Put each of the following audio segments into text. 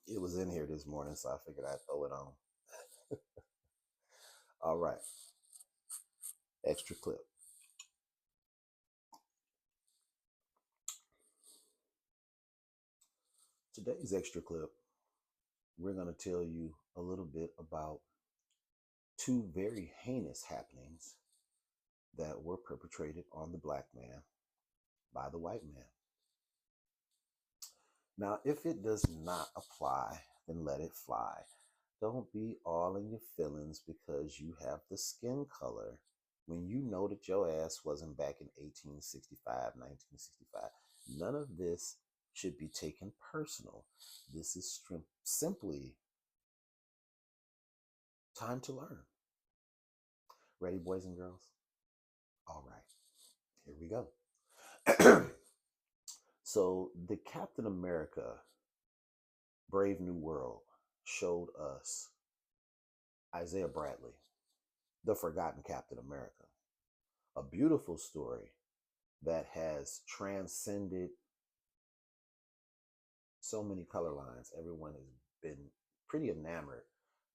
It was in here this morning, so I figured I'd throw it on. All right, extra clip. Today's extra clip, we're going to tell you a little bit about two very heinous happenings that were perpetrated on the black man by the white man. Now, if it does not apply, then let it fly. Don't be all in your feelings because you have the skin color when you know that your ass wasn't back in 1865, 1965. None of this should be taken personal. This is simply time to learn. Ready, boys and girls? All right, here we go. So, the Captain America Brave New World showed us Isaiah Bradley, the forgotten Captain America. A beautiful story that has transcended so many color lines. Everyone has been pretty enamored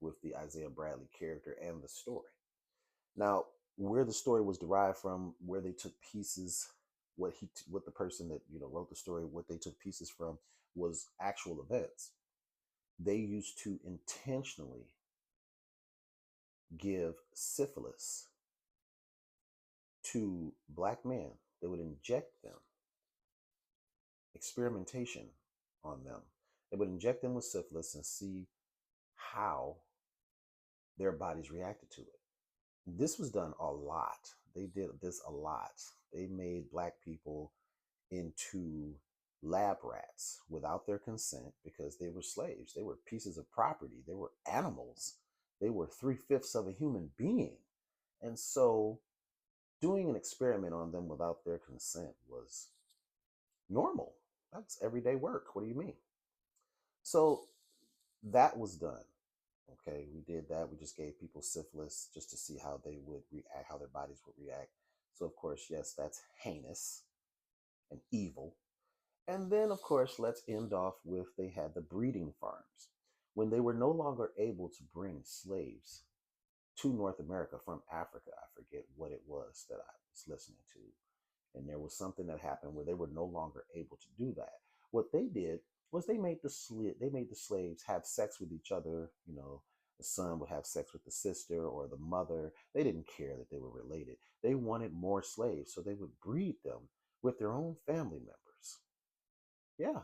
with the Isaiah Bradley character and the story. Now, where the story was derived from, where they took pieces, what the person that wrote the story, what they took pieces from was actual events. They used to intentionally give syphilis to black men. They would inject them, experimentation on them. They would inject them with syphilis and see how their bodies reacted to it. This was done a lot. They did this a lot. They made black people into lab rats without their consent because they were slaves. They were pieces of property. They were animals. They were 3/5 of a human being. And so doing an experiment on them without their consent was normal. That's everyday work. What do you mean? So that was done. Okay, we did that. We just gave people syphilis just to see how they would react, how their bodies would react. So, of course, yes, that's heinous and evil. And then, of course, let's end off with they had the breeding farms. When they were no longer able to bring slaves to North America from Africa, I forget what it was that I was listening to. And there was something that happened where they were no longer able to do that. What they did was they made the slaves have sex with each other. The son would have sex with the sister or the mother. They didn't care that they were related. They wanted more slaves, so they would breed them with their own family members. Yeah,